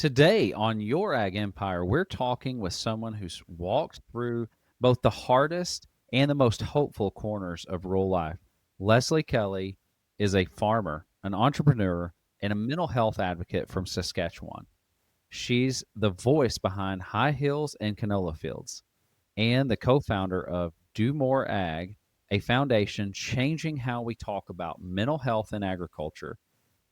Today on Your Ag Empire, we're talking with someone who's walked through both the hardest and the most hopeful corners of rural life. Lesley Kelly is a farmer, an entrepreneur, and a mental health advocate from Saskatchewan. She's the voice behind High Heels and Canola Fields and the co founder of Do More Ag, a foundation changing how we talk about mental health in agriculture.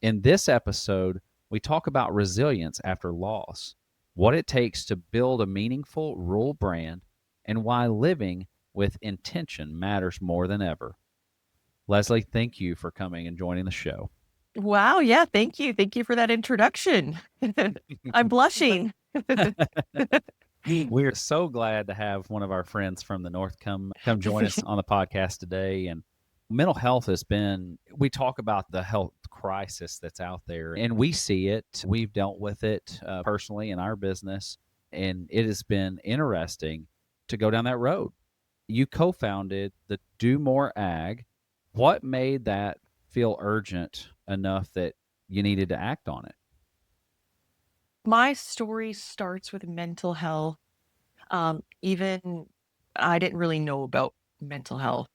In this episode, we talk about resilience after loss, what it takes to build a meaningful rural brand, and why living with intention matters more than ever. Lesley, thank you for coming and joining the show. Wow, yeah, thank you. Thank you for that introduction. I'm blushing. We're so glad to have one of our friends from the north come join us on the podcast today. And mental health has been, we talk about the health crisis that's out there, and we see it. We've dealt with it personally in our business, and it has been interesting to go down that road. You co-founded the Do More Ag. What made that feel urgent enough that you needed to act on it? My story starts with mental health. Even I didn't really know about mental health.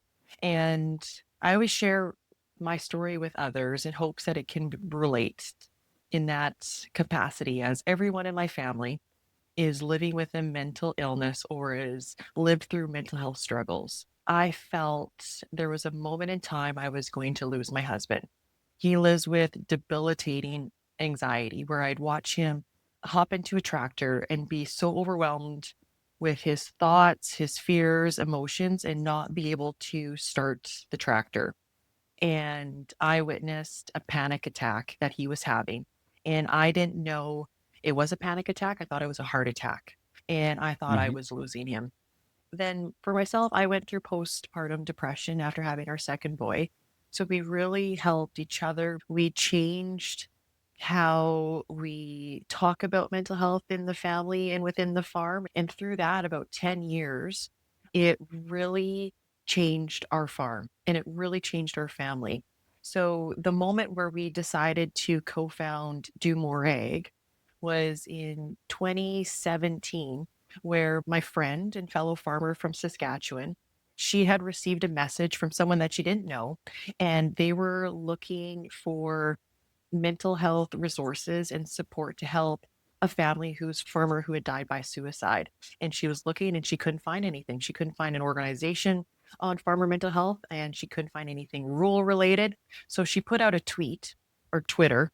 And I always share my story with others in hopes that it can relate in that capacity, as everyone in my family is living with a mental illness or is lived through mental health struggles. I felt there was a moment in time I was going to lose my husband. He lives with debilitating anxiety where I'd watch him hop into a tractor and be so overwhelmed with his thoughts, his fears, emotions, and not be able to start the tractor. And I witnessed a panic attack that he was having. And I didn't know it was a panic attack. I thought it was a heart attack. And I thought I Hmm. was losing him. Then for myself, I went through postpartum depression after having our second boy. So we really helped each other. We changed how we talk about mental health in the family and within the farm. And through that, about 10 years, it really changed our farm and it really changed our family. So the moment where we decided to co-found Do More Egg was in 2017, where my friend and fellow farmer from Saskatchewan, she had received a message from someone that she didn't know, and they were looking for mental health resources and support to help a family whose farmer who had died by suicide. And she was looking and she couldn't find anything. She couldn't find an organization on farmer mental health and she couldn't find anything rural related. So she put out a tweet or Twitter,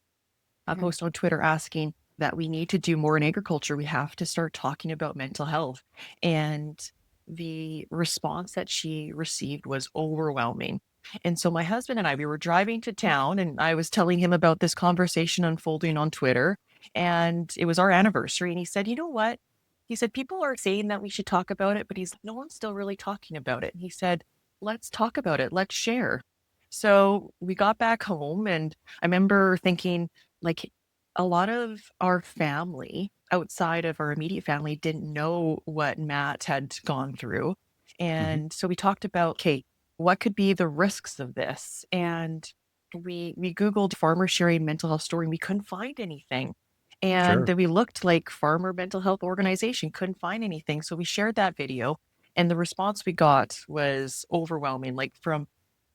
a post on Twitter asking that we need to do more in agriculture. We have to start talking about mental health. And the response that she received was overwhelming. And so my husband and I, we were driving to town and I was telling him about this conversation unfolding on Twitter. And it was our anniversary. And he said, you know what? He said, people are saying that we should talk about it, but no one's still really talking about it. And he said, let's talk about it. Let's share. So we got back home and I remember thinking, like, a lot of our family outside of our immediate family didn't know what Matt had gone through. Hmm. And so we talked about, okay, what could be the risks of this? And we Googled farmer sharing mental health story and we couldn't find anything. And Sure. then we looked like farmer mental health organization, couldn't find anything. So we shared that video and the response we got was overwhelming, like from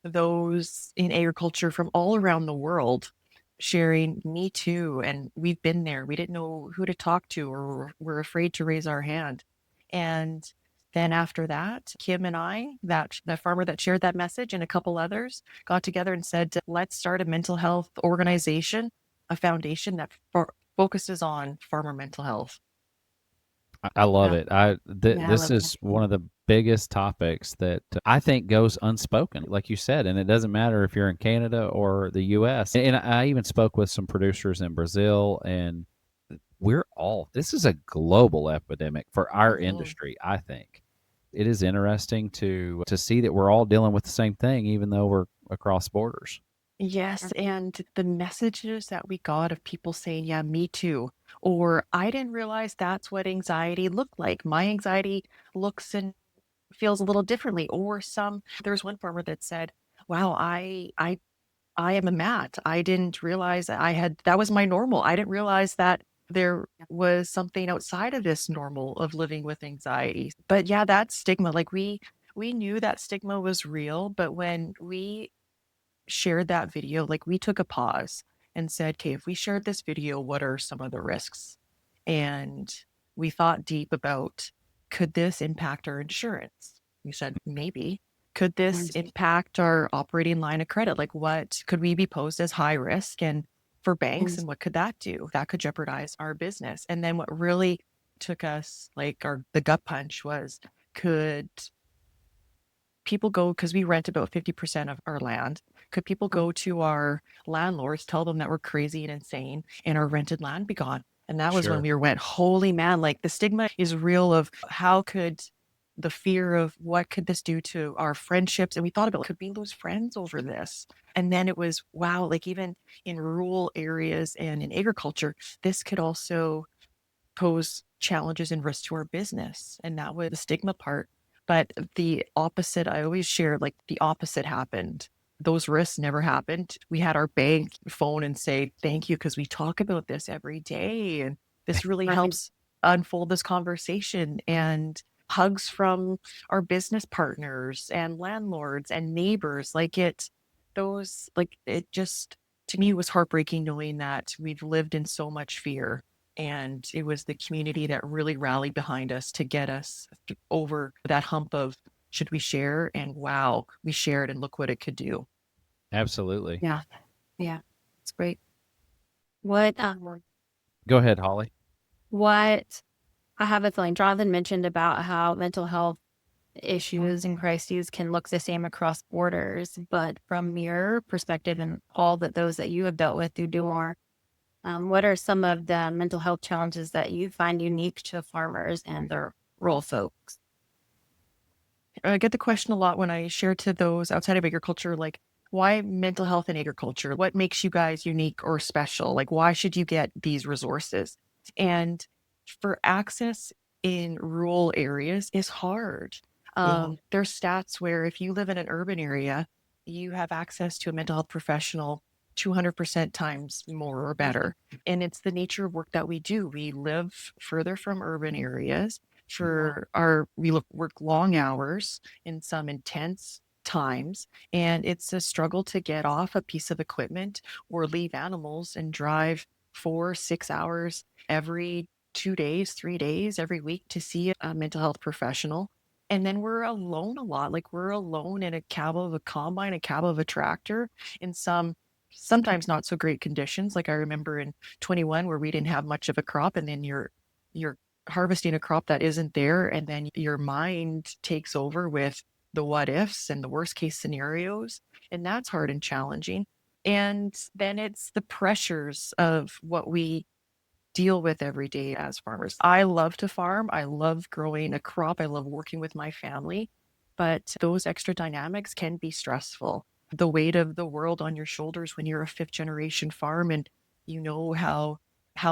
those in agriculture from all around the world sharing me too, and we've been there, we didn't know who to talk to or we're afraid to raise our hand. And then after that, Kim and I, that the farmer that shared that message and a couple others got together and said, let's start a mental health organization, a foundation that focuses on farmer mental health. I love Yeah. it. Yeah, I This love that. is one of the biggest topics that I think goes unspoken, like you said, and it doesn't matter if you're in Canada or the U.S. And I even spoke with some producers in Brazil, and this is a global epidemic for our Mhm. industry. I think it is interesting to see that we're all dealing with the same thing, even though we're across borders. Yes, and the messages that we got of people saying, "Yeah, me too," or "I didn't realize that's what anxiety looked like. My anxiety looks and feels a little differently." Or there's one farmer that said, "Wow, I am a mat. I didn't realize that I had that was my normal. I didn't realize that there Yeah. was something outside of this normal of living with anxiety. But yeah, that stigma, like we knew that stigma was real, but when we shared that video, like we took a pause and said, okay, if we shared this video, what are some of the risks? And we thought deep about, could this impact our insurance? We said, maybe. Could this Mm. impact our operating line of credit? Like, what could we be posed as high risk and for banks? Mm. And what could that do? That could jeopardize our business. And then what really took us like the gut punch was, could people go, because we rent about 50% of our land, could people Mm. go to our landlords, tell them that we're crazy and insane, and our rented land be gone? And that was when Sure. we went, holy man, like the stigma is real of how could the fear of what could this do to our friendships? And we thought about, could we lose friends over this? And then it was, wow, like even in rural areas and in agriculture, this could also pose challenges and risks to our business. And that was the stigma part. But the opposite, I always share, like the opposite happened. Those risks never happened. We had our bank phone and say, thank you, because we talk about this every day. And this really Right. helps unfold this conversation. And hugs from our business partners and landlords and neighbors. Like it just, to me, was heartbreaking knowing that we've lived in so much fear, and it was the community that really rallied behind us to get us over that hump of, should we share? And wow, we shared and look what it could do. Absolutely. Yeah. Yeah. It's great. What, Go ahead, Holly. what I have a feeling Jonathan mentioned about how mental health issues and crises can look the same across borders, but from your perspective and all that those that you have dealt with through DUAR, what are some of the mental health challenges that you find unique to farmers and their rural folks? I get the question a lot when I share to those outside of agriculture, like, why mental health in agriculture? What makes you guys unique or special? Like, why should you get these resources? And for access in rural areas is hard. There's stats where if you live in an urban area, you have access to a mental health professional 200% times more or better. And it's the nature of work that we do. We live further from urban areas for our, work long hours in some intense times, and it's a struggle to get off a piece of equipment or leave animals and drive 4 6 hours every 2 days 3 days every week to see a mental health professional. And then we're alone a lot, like we're alone in a cab of a combine, a cab of a tractor, in some sometimes not so great conditions. Like I remember in 21 where we didn't have much of a crop, and then you're harvesting a crop that isn't there, and then your mind takes over with the what ifs and the worst case scenarios, and that's hard and challenging. And then it's the pressures of what we deal with every day as farmers. I love to farm. I love growing a crop. I love working with my family, but those extra dynamics can be stressful. The weight of the world on your shoulders when you're a fifth generation farm, and you know how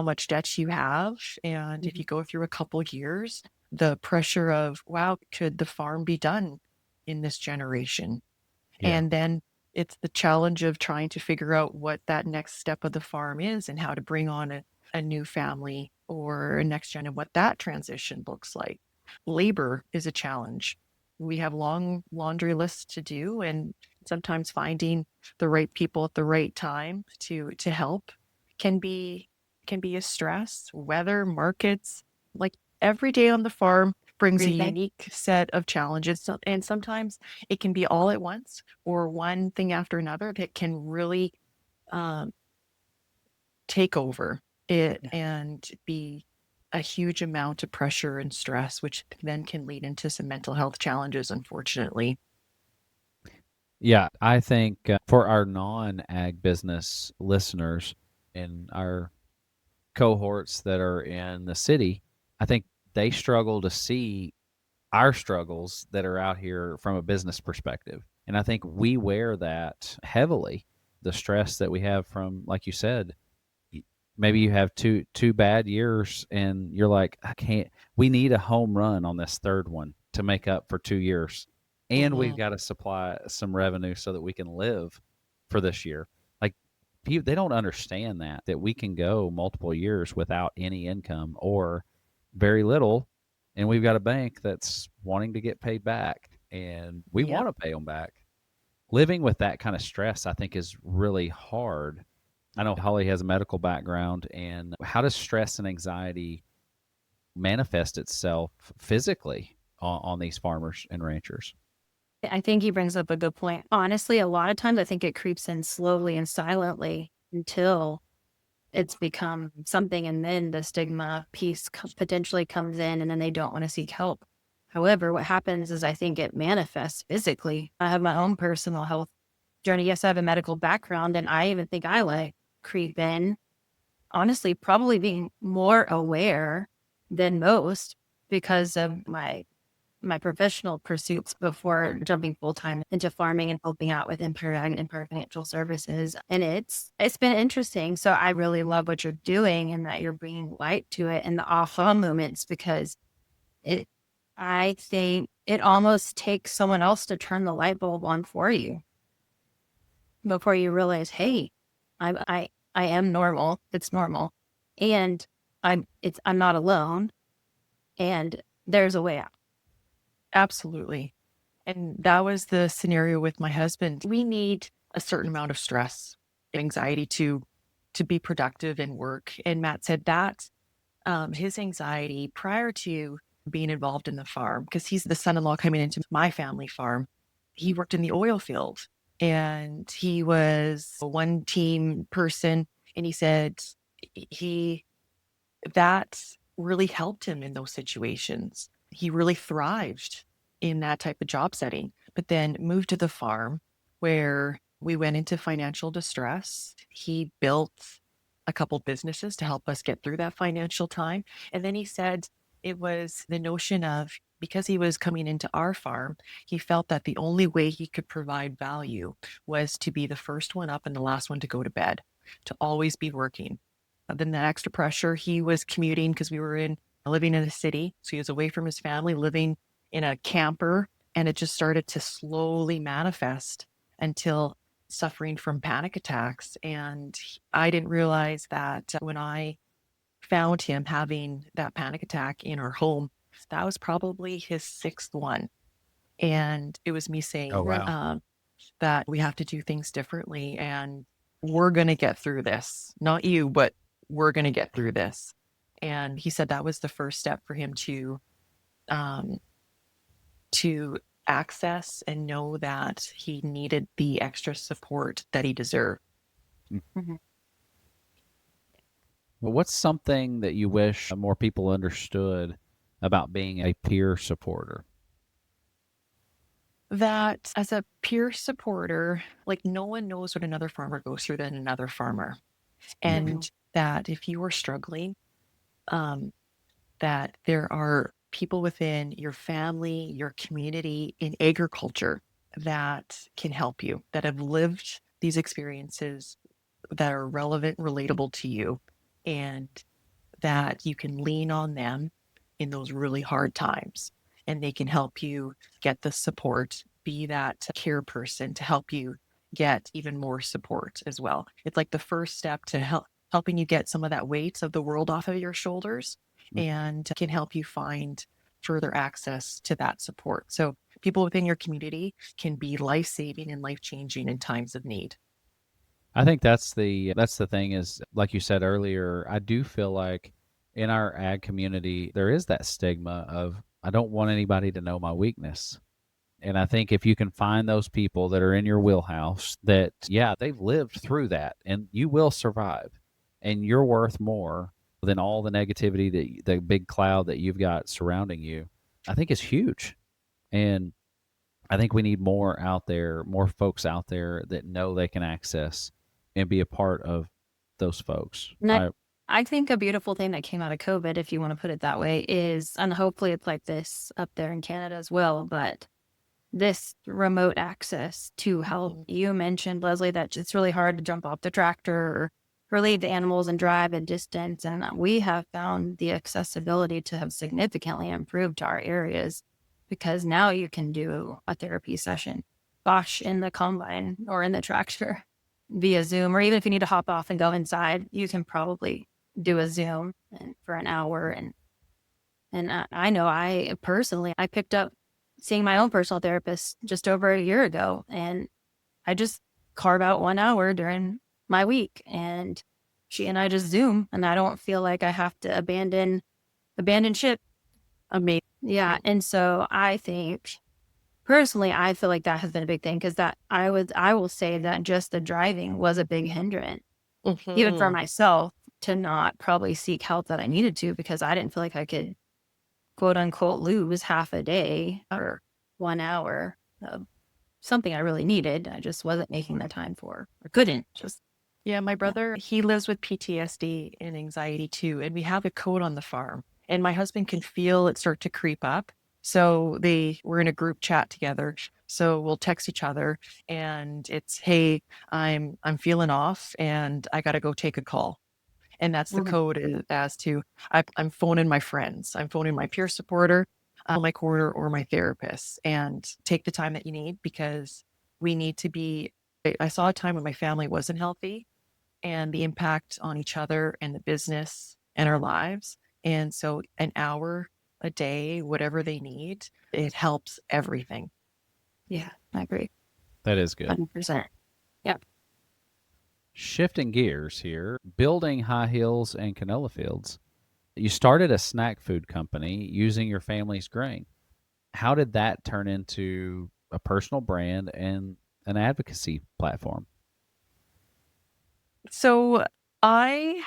much debt you have, and if you go through a couple years, the pressure of, wow, could the farm be done in this generation? Yeah. And then it's the challenge of trying to figure out what that next step of the farm is and how to bring on a new family or a next gen and what that transition looks like. Labor is a challenge. We have long laundry lists to do, and sometimes finding the right people at the right time to help can be a stress. Weather, markets, like every day on the farm brings a Everything. unique set of challenges. And sometimes it can be all at once or one thing after another that can really um, take over it and be a huge amount of pressure and stress, which then can lead into some mental health challenges, unfortunately. Yeah, I think for our non-ag business listeners and our cohorts that are in the city, I think they struggle to see our struggles that are out here from a business perspective. And I think we wear that heavily. The stress that we have from, like you said, maybe you have two bad years and you're like, I can't, we need a home run on this third one to make up for 2 years. And we've Mhm. got to supply some revenue so that we can live for this year. Like They don't understand that we can go multiple years without any income or very little, and we've got a bank that's wanting to get paid back, and we Yep. want to pay them back. Living with that kind of stress, I think, is really hard. I know Holly has a medical background, and how does stress and anxiety manifest itself physically on these farmers and ranchers? I think he brings up a good point. Honestly, a lot of times I think it creeps in slowly and silently until it's become something, and then the stigma piece potentially comes in, and then they don't want to seek help. However, what happens is I think it manifests physically. I have my own personal health journey. Yes, I have a medical background, and I even think I like creep in. Honestly, probably being more aware than most because of my professional pursuits before jumping full time into farming and helping out with Empire Ag and Empire Financial Services. And it's been interesting. So I really love what you're doing and that you're bringing light to it and the aha moments, because it I think it almost takes someone else to turn the light bulb on for you before you realize, hey, I am normal. It's normal, and I'm not alone, and there's a way out. Absolutely. And that was the scenario with my husband. We need a certain amount of stress, anxiety to be productive and work. And Matt said that his anxiety prior to being involved in the farm, because he's the son-in-law coming into my family farm, he worked in the oil field and he was a one team person. And he said he that really helped him in those situations. He really thrived in that type of job setting, but then moved to the farm where we went into financial distress. He built a couple businesses to help us get through that financial time. And then he said it was the notion of, because he was coming into our farm, he felt that the only way he could provide value was to be the first one up and the last one to go to bed, to always be working. Then that extra pressure, he was commuting because we were living in a city. So he was away from his family, living in a camper. And it just started to slowly manifest until suffering from panic attacks. And I didn't realize that when I found him having that panic attack in our home, that was probably his sixth one. And it was me Oh, saying wow. that we have to do things differently and we're going to get through this. Not you, but we're going to get through this. And he said that was the first step for him um, to access and know that he needed the extra support that he deserved. Mhm. Well, what's something that you wish more people understood about being a peer supporter? That as a peer supporter, like no one knows what another farmer goes through than another farmer. Mhm. And that if you are struggling, um, that there are people within your family, your community in agriculture that can help you, that have lived these experiences that are relevant, relatable to you, and that you can lean on them in those really hard times. And they can help you get the support, be that care person to help you get even more support as well. It's like the first step to helping you get some of that weight of the world off of your shoulders and can help you find further access to that support. So people within your community can be life-saving and life-changing in times of need. I think that's the thing is, like you said earlier, I do feel like in our ag community there is that stigma of I don't want anybody to know my weakness. And I think if you can find those people that are in your wheelhouse that, yeah, they've lived through that and you will survive and you're worth more than all the negativity the big cloud that you've got surrounding you, I think is huge. And I think we need more out there, more folks out there that know they can access and be a part of those folks. And I think a beautiful thing that came out of COVID, if you want to put it that way, is, and hopefully it's like this up there in Canada as well, but this remote access to help. Mhm. You mentioned, Leslie, that it's really hard to jump off the tractor or lead the animals and drive a distance. And we have found the accessibility to have significantly improved to our areas because now you can do a therapy session, gosh, in the combine or in the tractor. via Zoom, or even if you need to hop off and go inside, you can probably do a Zoom for an hour. And I know I personally, I picked up seeing my own personal therapist just over a year ago, and I just carve out 1 hour during my week, and she and I just Zoom, and I don't feel like I have to abandon ship. Amazing. Yeah. And so I think personally, I feel like that has been a big thing, because that I will say that just the driving was a big hindrance, even for Mhm. myself, to not probably seek help that I needed to, because I didn't feel like I could quote unquote lose half a day or 1 hour of something I really needed. I just wasn't making the time for, or couldn't just. Yeah, my Yeah. brother, he lives with PTSD and anxiety too, and we have a code on the farm. And my husband can feel it start to creep up. So we're in a group chat together. So we'll text each other and it's, hey, I'm feeling off and I gotta go take a call. And that's the Mhm. code as to I'm phoning my friends, I'm phoning my peer supporter, my coordinator, or my therapist, and take the time that you need because we need to be. I saw a time when my family wasn't healthy and the impact on each other and the business and our lives. And so an hour a day, whatever they need, it helps everything. Yeah, I agree. That is good. 100%. Yeah. Shifting gears here, building High Heels and Canola Fields. You started a snack food company using your family's grain. How did that turn into a personal brand and an advocacy platform? So I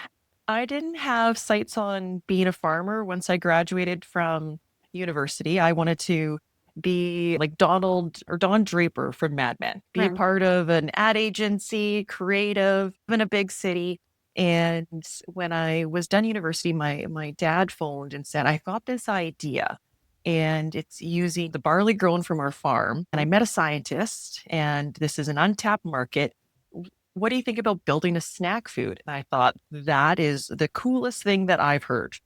I didn't have sights on being a farmer once I graduated from university. I wanted to be like Donald or Don Draper from Mad Men, be a Right. part of an ad agency, creative in a big city. And when I was done university, my dad phoned and said, I got this idea. And it's using the barley grown from our farm. And I met a scientist, and this is an untapped market. What do you think about building a snack food? And I thought, that is the coolest thing that I've heard.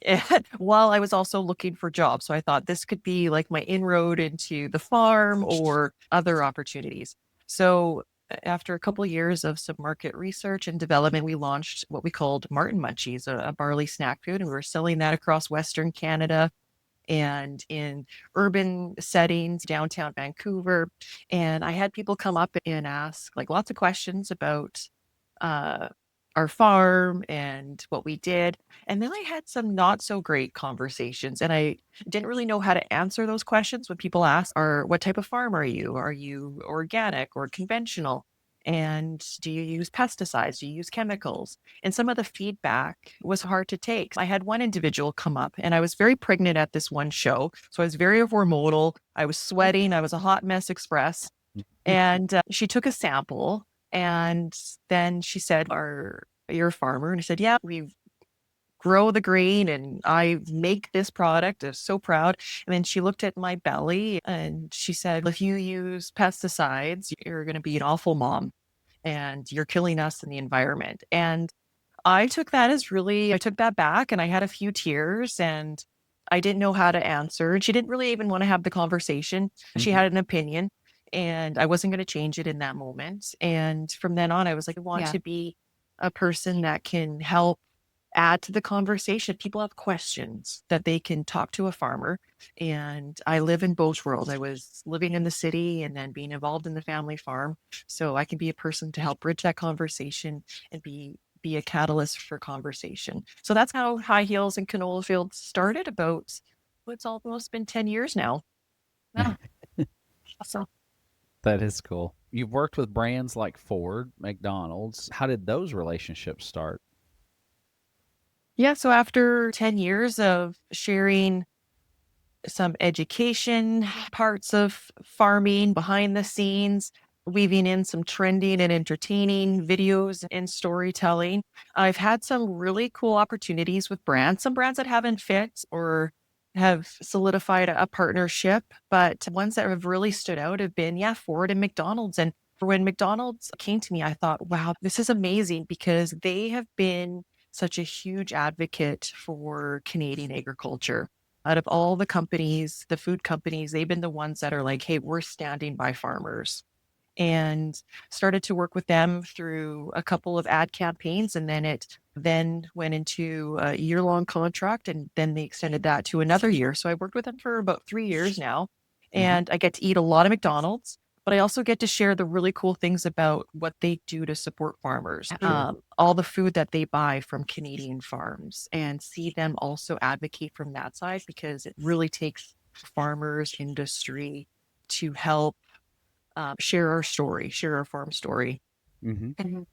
And while I was also looking for jobs. So I thought this could be like my inroad into the farm or other opportunities. So after a couple of years of some market research and development, we launched what we called Martin Munchies, a barley snack food. And we were selling that across Western Canada and in urban settings, downtown Vancouver. And I had people come up and ask like lots of questions about uh, our farm and what we did. And then I had some not so great conversations. And I didn't really know how to answer those questions when people ask, what type of farm are you? Are you organic or conventional? And do you use pesticides? Do you use chemicals? And some of the feedback was hard to take. I had one individual come up and I was very pregnant at this one show. So I was very hormonal. I was sweating. I was a hot mess express. And she took a sample and then she said, you're a farmer? And I said, yeah, we grow the grain and I make this product. I was so proud. And then she looked at my belly and she said, if you use pesticides, you're going to be an awful mom and you're killing us and the environment. And I took that back and I had a few tears and I didn't know how to answer. And she didn't really even want to have the conversation. She Mhm. had an opinion and I wasn't going to change it in that moment. And from then on, I was like, I want Yeah. to be a person that can help add to the conversation. People have questions that they can talk to a farmer. And I live in both worlds. I was living in the city and then being involved in the family farm. So I can be a person to help bridge that conversation and be a catalyst for conversation. So that's how High Heels and Canola Fields started about, well, it's almost been 10 years now. Yeah. Awesome. That is cool. You've worked with brands like Ford, McDonald's. How did those relationships start? Yeah. So after 10 years of sharing some education, parts of farming behind the scenes, weaving in some trending and entertaining videos and storytelling. I've had some really cool opportunities with brands, some brands that haven't fit or have solidified a partnership, but ones that have really stood out have been, yeah, Ford and McDonald's. And for when McDonald's came to me, I thought, wow, this is amazing because they have been such a huge advocate for Canadian agriculture. Out of all the companies, the food companies, they've been the ones that are like, hey, we're standing by farmers. and started to work with them through a couple of ad campaigns. And then it then went into a year-long contract, and then they extended that to another year. So I worked with them for about 3 years now, and I get to eat a lot of McDonald's, but I also get to share the really cool things about what they do to support farmers, Sure. all the food that they buy from Canadian farms, and see them also advocate from that side, because it really takes farmers industry to help share our story, share our farm story. Mm-hmm. Mhm.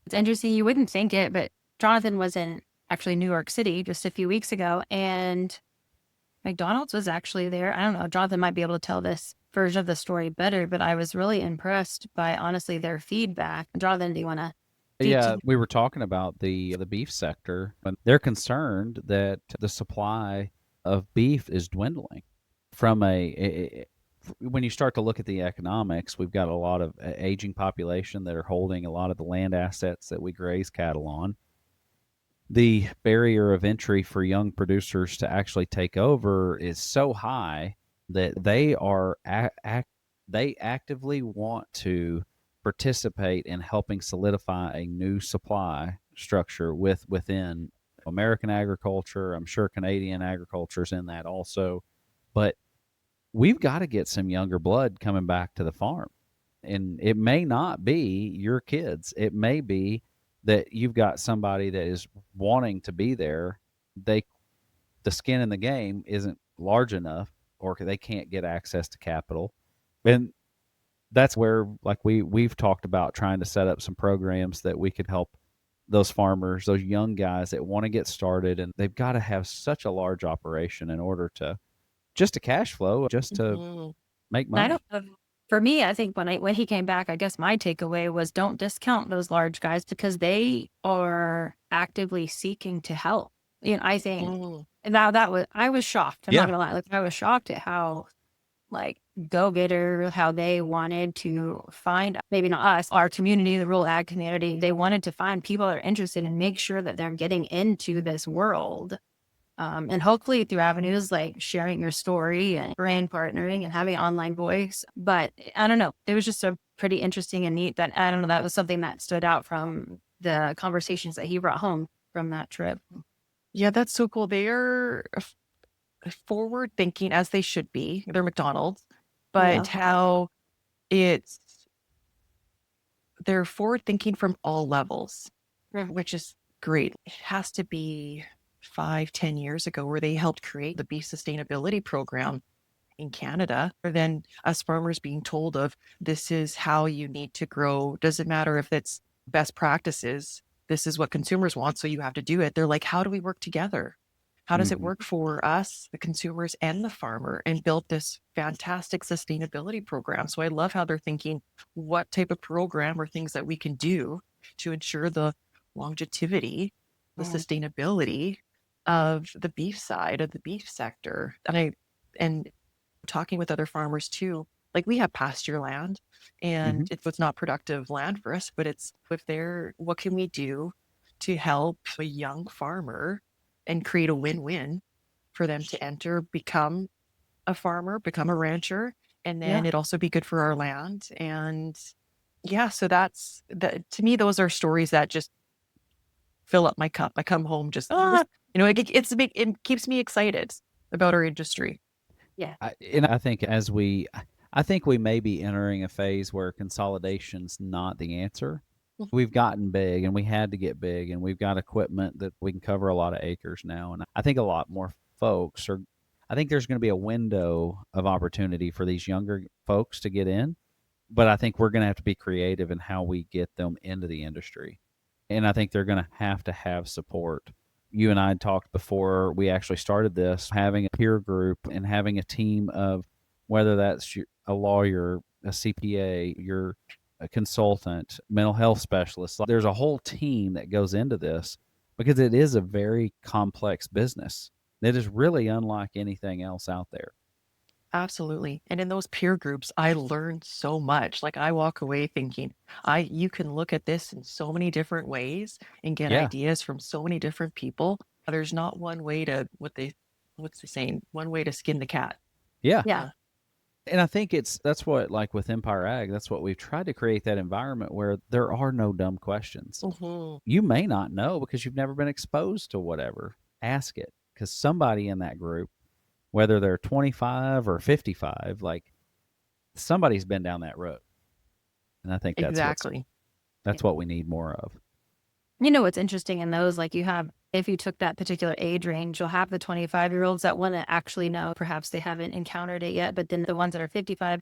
It's interesting. You wouldn't think it, but Jonathan was in actually New York City just a few weeks ago, and McDonald's was actually there. I don't know. Jonathan might be able to tell this version of the story better, but I was really impressed by honestly their feedback. Jonathan, do you want to speak Yeah, to? we were talking about the beef sector, and they're concerned that the supply of beef is dwindling. From when you start to look at the economics, we've got a lot of aging population that are holding a lot of the land assets that we graze cattle on. The barrier of entry for young producers to actually take over is so high that they actively want to participate in helping solidify a new supply structure within American agriculture. I'm sure Canadian agriculture is in that also, but we've got to get some younger blood coming back to the farm. And it may not be your kids. It may be that you've got somebody that is wanting to be there. They the skin in the game isn't large enough, or they can't get access to capital. And that's where, like, we've talked about trying to set up some programs that we could help those farmers, those young guys that want to get started, and they've got to have such a large operation in order to just to cash flow, just to Mhm. make I money. don't know. For me, I think when he came back, I guess my takeaway was don't discount those large guys because they are actively seeking to help. I think Mm. now that was I was shocked. I'm not Yeah. gonna lie. Like I was shocked at how like go getter, how they wanted to find maybe not us, our community, the rural ag community. They wanted to find people that are interested and make sure that they're getting into this world. And hopefully through avenues like sharing your story and brand partnering and having an online voice. But I don't know. It was just a pretty interesting and neat that I don't know. That was something that stood out from the conversations that he brought home from that trip. Yeah, that's so cool. They are forward thinking, as they should be. They're McDonald's, Yeah. but how it's they're forward thinking from all levels, Mhm. which is great. It has to be 5, 10 years ago where they helped create the beef sustainability program in Canada, or then us farmers being told of this is how you need to grow. Doesn't matter if it's best practices. This is what consumers want, so you have to do it. They're like, how do we work together? How does it Hmm. work for us, the consumers and the farmer, and build this fantastic sustainability program? So I love how they're thinking what type of program or things that we can do to ensure the longevity, the Mhm. sustainability of the beef side of the beef sector. And talking with other farmers too, like we have pasture land Hmm. and it's not productive land for us, but it's if they're what can we do to help a young farmer and create a win-win for them to enter, become a farmer, become a rancher, and then Yeah. it also be good for our land. And yeah, so that's that to me, those are stories that just fill up my cup. I come home just it keeps me excited about our industry. Yeah. And I think I think we may be entering a phase where consolidation's not the answer. We've gotten big, and we had to get big, and we've got equipment that we can cover a lot of acres now. And I think a lot more folks are. I think there's going to be a window of opportunity for these younger folks to get in, but I think we're going to have to be creative in how we get them into the industry. And I think they're going to have support. You and I had talked before we actually started this, having a peer group and having a team of whether that's a lawyer, a CPA, you're a consultant, mental health specialist. There's a whole team that goes into this because it is a very complex business that is really unlike anything else out there. Absolutely. And in those peer groups, I learned so much. Like I walk away thinking, I you can look at this in so many different ways and get Yeah. ideas from so many different people. There's not one way to what's the saying? One way to skin the cat. Yeah. Yeah. Uh, And I think that's what, like with Empire Ag, that's what we've tried to create, that environment where there are no dumb questions. Hmm. You may not know because you've never been exposed to whatever. Ask it, because somebody in that group, whether they're 25 or 55, like somebody's been down that road. And I think Exactly. that's what we need more of. What's interesting in those, like if you took that particular age range, you'll have the 25-year-olds that want to actually know, perhaps they haven't encountered it yet, but then the ones that are 55,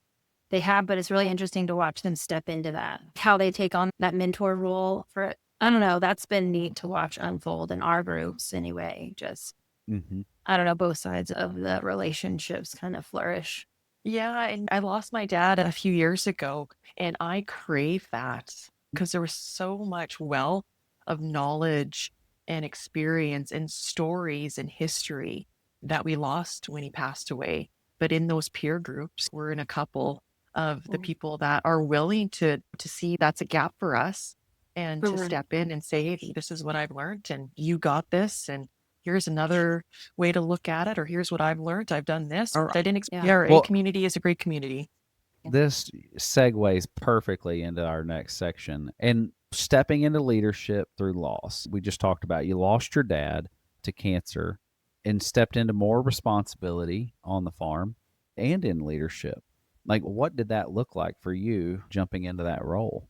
they have, but it's really interesting to watch them step into that, how they take on that mentor role for, I don't know, that's been neat to watch unfold in our groups anyway. Just, Mm-hmm. I don't know, both sides of the relationships kind of flourish. Yeah, and I lost my dad a few years ago, and I crave that because there was so much wealth of knowledge and experience and stories and history that we lost when he passed away. But in those peer groups, we're in a couple of the people that are willing to see that's a gap for us and to Mhm. step in and say, hey, this is what I've learned, and you got this, and here's another way to look at it, or here's what I've learned. I've done this, or I didn't. Yeah. PRA Well, community is a great community. this segues perfectly into our next section, and stepping into leadership through loss. We just talked about you lost your dad to cancer and stepped into more responsibility on the farm and in leadership. Like, what did that look like for you jumping into that role?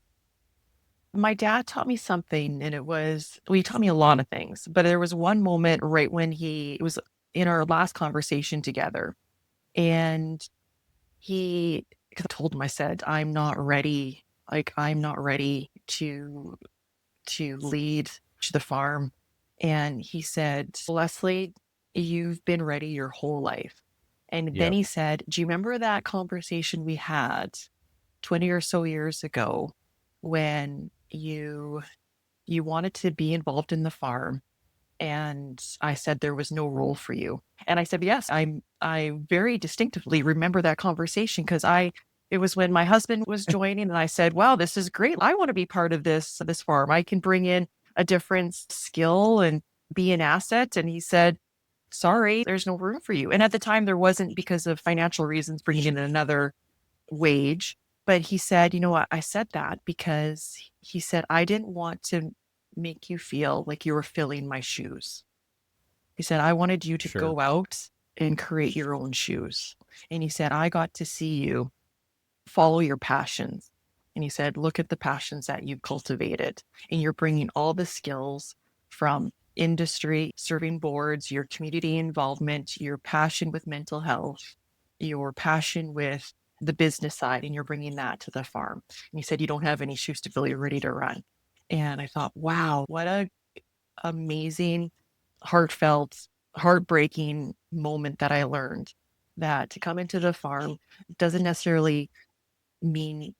My dad taught me something, and well, he taught me a lot of things, but there was one moment right when it was in our last conversation together, and because I told him, I said, I'm not ready. Like, I'm not ready to lead the farm. And he said, Lesley, you've been ready your whole life. And then Yep. he said, do you remember that conversation we had 20 or so years ago when you wanted to be involved in the farm? And I said there was no role for you. And I said, yes, I very distinctively remember that conversation because it was when my husband was joining, and I said, wow, this is great. I want to be part of this farm. I can bring in a different skill and be an asset. And he said, sorry, there's no room for you. And at the time there wasn't, because of financial reasons, bringing in another wage. But he said, you know what? I said that because he said, I didn't want to make you feel like you were filling my shoes. He said, I wanted you to Sure. go out and create your own shoes. And he said, I got to see you follow your passions. And he said, look at the passions that you've cultivated. And you're bringing all the skills from industry, serving boards, your community involvement, your passion with mental health, your passion with the business side, and you're bringing that to the farm. And he said, you don't have any shoes to fill, you're ready to run. And I thought, wow, what a amazing, heartfelt, heartbreaking moment that I learned that to come into the farm doesn't necessarily mean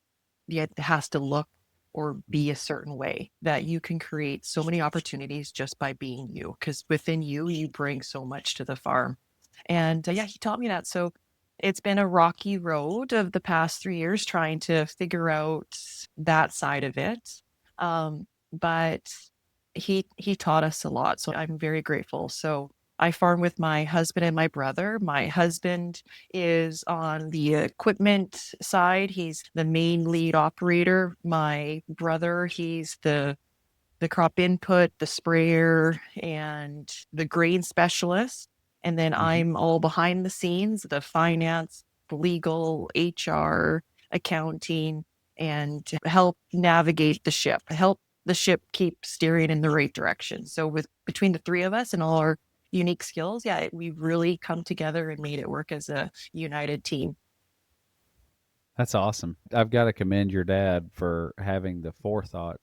it has to look or be a certain way, that you can create so many opportunities just by being you, because within you, you bring so much to the farm. And yeah, he taught me that. So it's been a rocky road of the past 3 years trying to figure out that side of it. But he taught us a lot. So I'm very grateful. So I farm with my husband and my brother. My husband is on the equipment side. He's the main lead operator. My brother, he's the crop input, the sprayer, and the grain specialist. And then Mm-hmm. I'm all behind the scenes, the finance, legal, HR, accounting, and to help navigate the ship, help the ship keep steering in the right direction. So with between the three of us and all our unique skills, yeah, we've really come together and made it work as a united team. That's awesome. I've got to commend your dad for having the forethought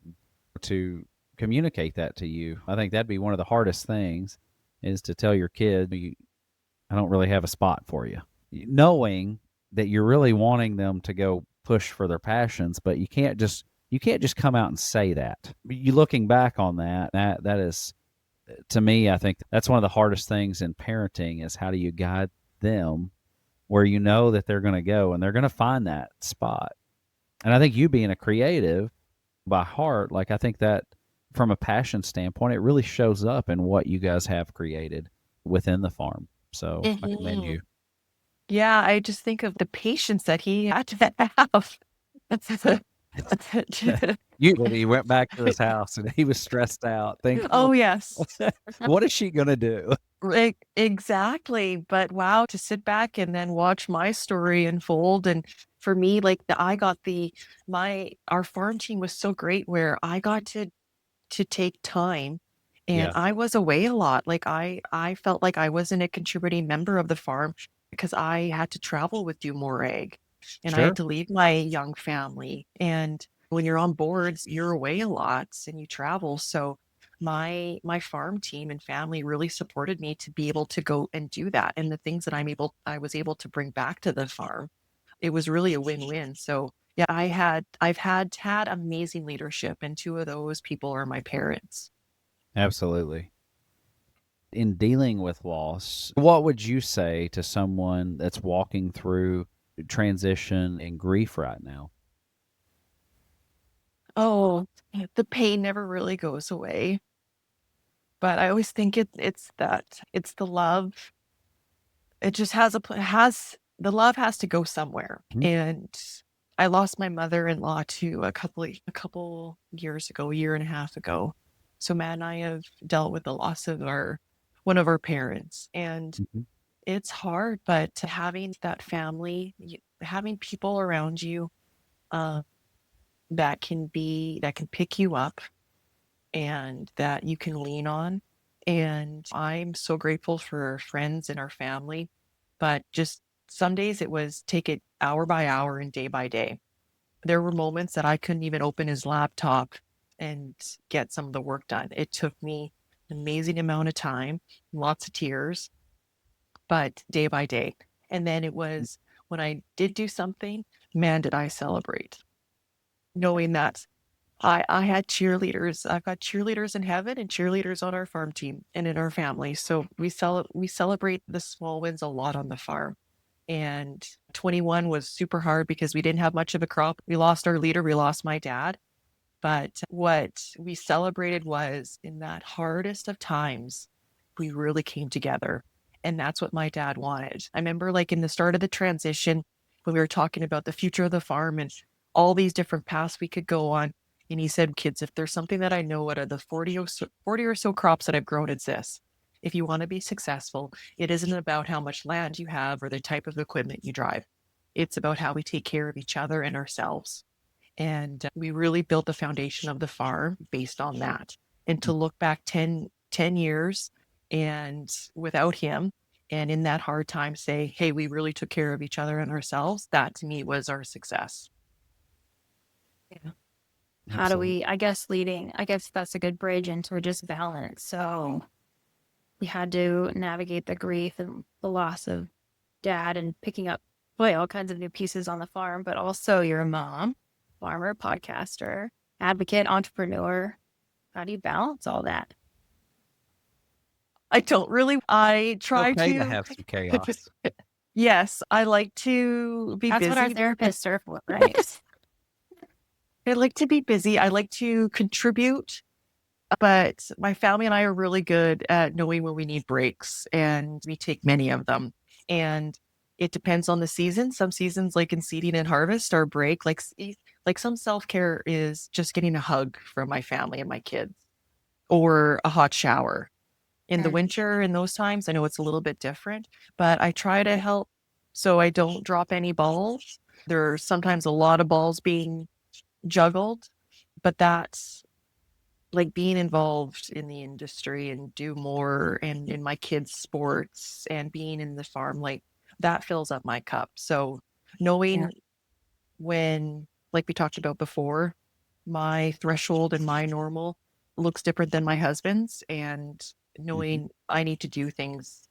to communicate that to you. I think that'd be one of the hardest things, is to tell your kid, I don't really have a spot for you. Knowing that you're really wanting them to go push for their passions, but you can't just come out and say that. You looking back on that is, to me, I think that's one of the hardest things in parenting, is how do you guide them where you know that they're going to go and they're going to find that spot. And I think you being a creative by heart, like, I think that from a passion standpoint, it really shows up in what you guys have created within the farm. So I commend Mhm. you. Yeah, I just think of the patience that he had to have. He went back to his house and he was stressed out thinking, Oh, yes. what is she going to do? Exactly. But wow, to sit back and then watch my story unfold. And for me, like I got our farm team was so great where I got to take time and Yeah, I was away a lot. Like I felt like I wasn't a contributing member of the farm because I had to travel with Do More Egg and I had sure. to leave my young family. And when you're on boards, you're away a lot and you travel. So my farm team and family really supported me to be able to go and do that. And the things that I was able to bring back to the farm, it was really a win-win. So yeah, I've had amazing leadership, and two of those people are my parents. Absolutely. In dealing with loss, what would you say to someone that's walking through transition and grief right now? Oh, the pain never really goes away, but I always think it's the love. It just has the love has to go somewhere. Mhm. And I lost my mother-in-law to a couple years ago, a year and a half ago. So Matt and I have dealt with the loss of our one of our parents, and Mhm. it's hard, but having that family, having people around you uh, that can pick you up and that you can lean on. And I'm so grateful for friends and our family, but just some days it was take it hour by hour and day by day. There were moments that I couldn't even open his laptop and get some of the work done. It took me an amazing amount of time, lots of tears, but day by day. And then it was when I did do something, man, did I celebrate, knowing that I had cheerleaders. I've got cheerleaders in heaven and cheerleaders on our farm team and in our family. So we celebrate the small wins a lot on the farm. And 21 was super hard because we didn't have much of a crop. We lost our leader, we lost my dad. But what we celebrated was in that hardest of times, we really came together. And that's what my dad wanted. I remember, like, in the start of the transition, when we were talking about the future of the farm and all these different paths we could go on. And he said, kids, if there's something that I know out of the 40 or so crops that I've grown, it's this. If you want to be successful, it isn't about how much land you have or the type of equipment you drive. It's about how we take care of each other and ourselves. And we really built the foundation of the farm based on that. And to look back 10 years and without him, and in that hard time say, hey, we really took care of each other and ourselves, that to me was our success. Yeah. How do Absolutely. we, I guess that's a good bridge into just balance. So we had to navigate the grief and the loss of dad and picking up, boy, all kinds of new pieces on the farm, but also you're a mom, farmer, podcaster, advocate, entrepreneur. How do you balance all that? I don't really, I It's try okay to to, have some chaos. yes, I like to be That's what our busy. therapists are for, right? I like to be busy. I like to contribute. But my family and I are really good at knowing when we need breaks, and we take many of them. And it depends on the season. Some seasons, like in seeding and harvest, our break, like some self care is just getting a hug from my family and my kids, or a hot shower. In the Mm. winter, in those times, I know it's a little bit different, but I try to help so I don't drop any balls. There's sometimes a lot of balls being juggled, but that's like being involved in the industry and do more and in my kids' sports and being in the farm, like that fills up my cup. So Yeah. knowing when, like we talked about before, my threshold and my normal looks different than my husband's, and Mhm. knowing I need to do things,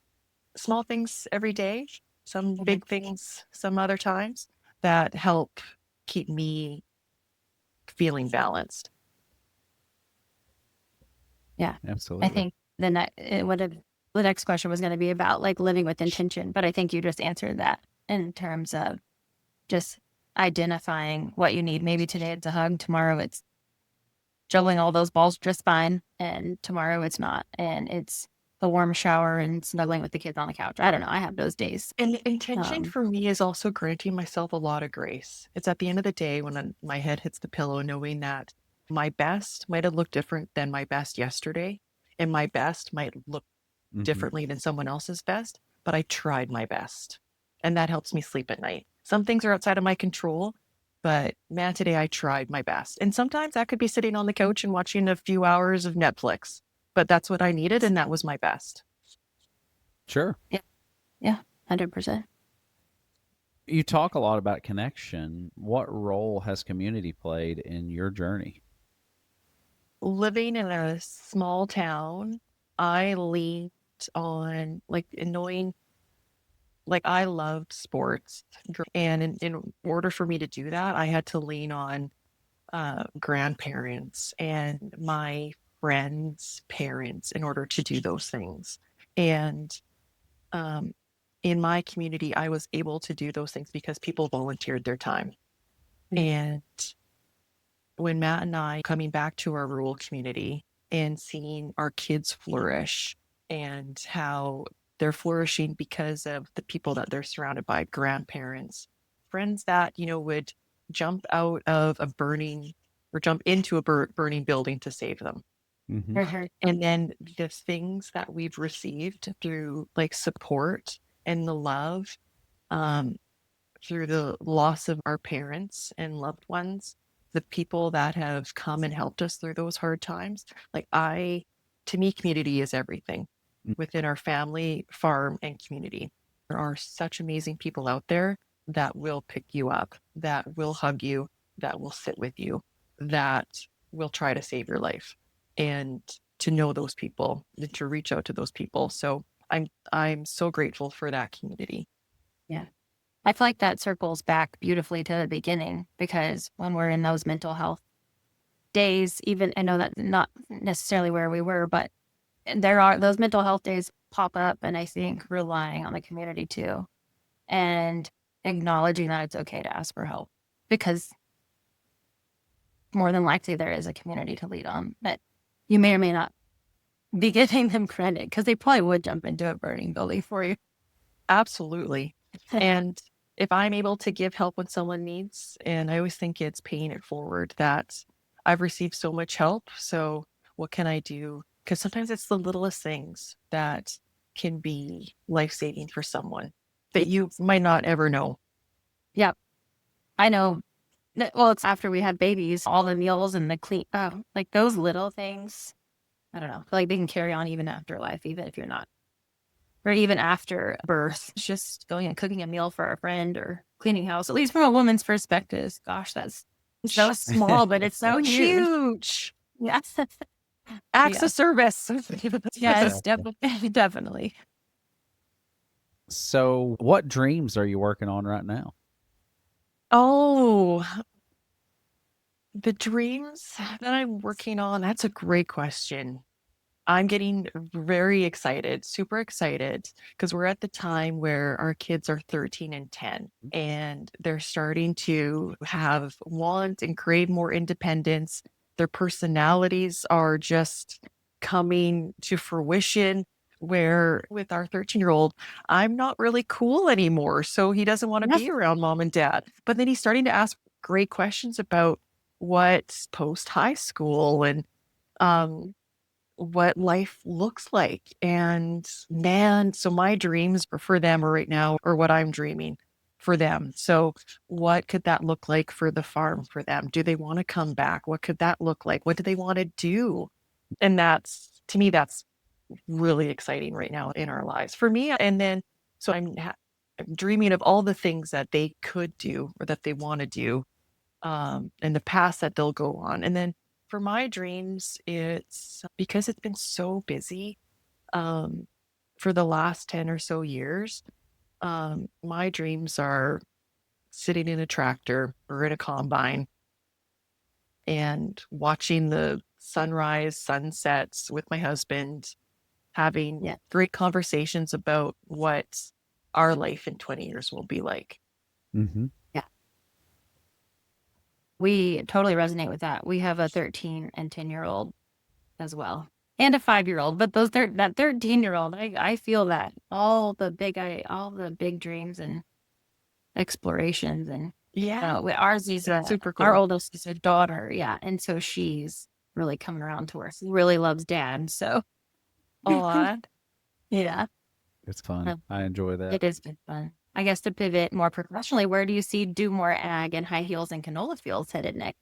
small things every day, some Mhm. big things some other times that help keep me feeling balanced. Yeah. I Absolutely. think the next question was going to be about like living with intention, but I think you just answered that in terms of just identifying what you need. Maybe today it's a hug, tomorrow it's juggling all those balls just fine, and tomorrow it's not. And it's the warm shower and snuggling with the kids on the couch. I don't know. I have those days. And intention Um, for me is also granting myself a lot of grace. It's at the end of the day when my head hits the pillow, knowing that my best might have looked different than my best yesterday, and my best might look Hmm. differently than someone else's best, but I tried my best. And that helps me sleep at night. Some things are outside of my control, but man, today I tried my best. And sometimes that could be sitting on the couch and watching a few hours of Netflix, but that's what I needed, and that was my best. Sure. yeah, yeah, 100%. You talk a lot about connection. What role has community played in your journey? Living in a small town, I leaned on like knowing, like I loved sports. And in order for me to do that, I had to lean on grandparents and my friends' parents in order to do those things. And um, in my community, I was able to do those things because people volunteered their time. And when Matt and I coming back to our rural community and seeing our kids flourish and how they're flourishing because of the people that they're surrounded by, grandparents, friends that, would jump out of a burning or jump into a burning building to save them. Hmm. Mhm. And then the things that we've received through like support and the love, um, through the loss of our parents and loved ones, the people that have come and helped us through those hard times. To me, community is everything within our family, farm, and community. There are such amazing people out there that will pick you up, that will hug you, that will sit with you, that will try to save your life. And to know those people, and to reach out to those people. So I'm so grateful for that community. Yeah. I feel like that circles back beautifully to the beginning because when we're in those mental health days, even I know that not necessarily where we were, but there are those mental health days pop up. And I think relying on the community too and acknowledging that it's okay to ask for help because more than likely there is a community to lead on that you may or may not be giving them credit because they probably would jump into a burning building for you. Absolutely. And if I'm able to give help when someone needs, and I always think it's paying it forward that I've received so much help. So what can I do? Because sometimes it's the littlest things that can be life saving for someone that you might not ever know. Yep. I know. Well, it's after we have babies, all the meals and the clean, like those little things. I don't know. I feel like they can carry on even after life, even if you're not, or even after birth. It's just going and cooking a meal for a friend or cleaning house, at least from a woman's perspective. Gosh, that's so small, but it's so huge. Huge Yeah. acts of Yes. service. Yes, Exactly. definitely. Definitely. So, what dreams are you working on right now? Oh, the dreams that I'm working on, that's a great question. I'm getting very excited, super excited, because we're at the time where our kids are 13 and 10, and they're starting to have want and crave more independence. Their personalities are just coming to fruition. Where with our 13-year-old, I'm not really cool anymore. So he doesn't want to Yes. be around mom and dad. But then he's starting to ask great questions about what's post high school and um, what life looks like. And man, so my dreams for them right now or what I'm dreaming for them. So what could that look like for the farm for them? Do they want to come back? What could that look like? What do they want to do? And that's to me, that's really exciting right now in our lives for me. And then so I'm dreaming of all the things that they could do or that they want to do and the paths that they'll go on. And then for my dreams, it's because it's been so busy um, for the last 10 or so years. My dreams are sitting in a tractor or in a combine and watching the sunrise, sunsets with my husband, having Yeah. great conversations about what our life in 20 years will be like. Hmm. Yeah. We totally resonate with that. We have a 13 and 10-year-old as well. and a 5-year-old, but that 13-year-old, I feel that all the big dreams and explorations and Yeah. ours is Super our cool. oldest is a daughter, yeah, and so she's really coming around to her. She really loves dad, so Aw. yeah, It's fun. uh, I enjoy that. it has been fun. I guess to pivot more professionally, where do you see Do More Ag and High Heels and Canola Fields headed next?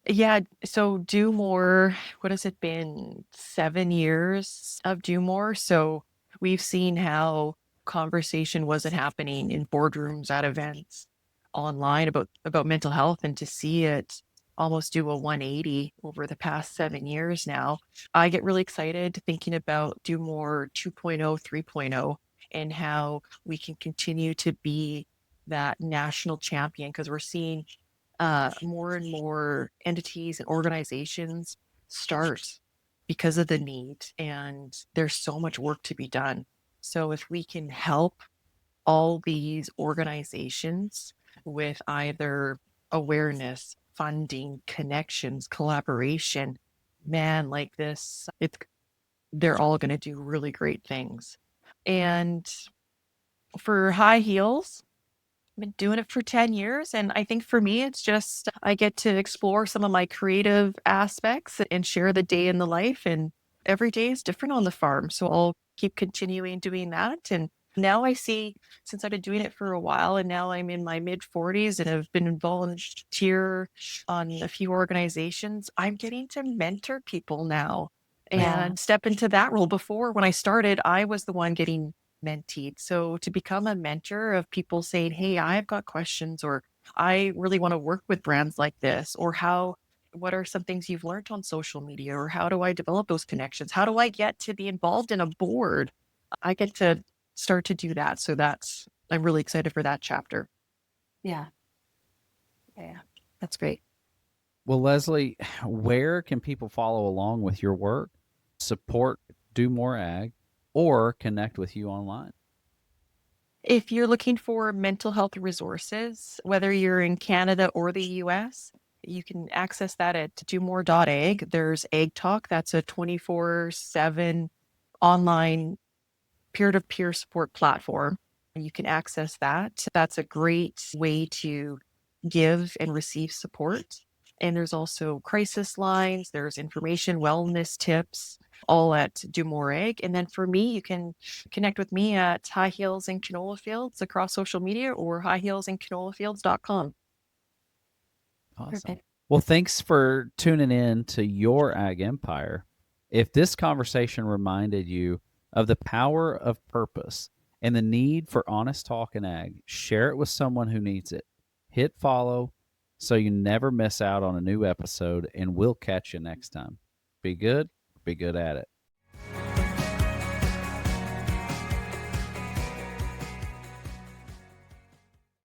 Yeah, so Do More, what has it been? 7 years of Do More. So we've seen how conversation wasn't happening in boardrooms, at events, online about mental health, and to see it almost do a 180 over the past 7 years now. I get really excited thinking about Do More 2.0, 3.0, and how we can continue to be that national champion, because we're seeing more and more entities and organizations start because of the need, and there's so much work to be done. So if we can help all these organizations with either awareness, funding, connections, collaboration, man, like this, they're all going to do really great things. And for High Heels, been doing it for 10 years. And I think for me, it's just I get to explore some of my creative aspects and share the day in the life. And every day is different on the farm. So I'll keep continuing doing that. And now I see, since I've been doing it for a while, and now I'm in my mid 40s and have been volunteer on a few organizations, I'm getting to mentor people now Yeah. and step into that role. Before, when I started, I was the one getting menteed. So to become a mentor of people saying, "Hey, I've got questions," or "I really want to work with brands like this," or what are some things you've learned on social media, or how do I develop those connections? How do I get to be involved in a board? I get to start to do that. So I'm really excited for that chapter. Yeah. Yeah. That's great. Well, Lesley, where can people follow along with your work, support Do More Ag, or connect with you online? If you're looking for mental health resources, whether you're in Canada or the US, you can access that at domore.ag. There's Ag Talk, that's a 24/7 online peer-to-peer support platform. And you can access that. That's a great way to give and receive support. And there's also crisis lines, there's information, wellness tips, all at Do More Egg. And then for me, you can connect with me at High Heels and Canola Fields across social media, or highheelsandcanolafields.com. Awesome. Perfect. Well, thanks for tuning in to Your Ag Empire. If this conversation reminded you of the power of purpose and the need for honest talk in ag, share it with someone who needs it. Hit follow so you never miss out on a new episode, and we'll catch you next time. Be good at it.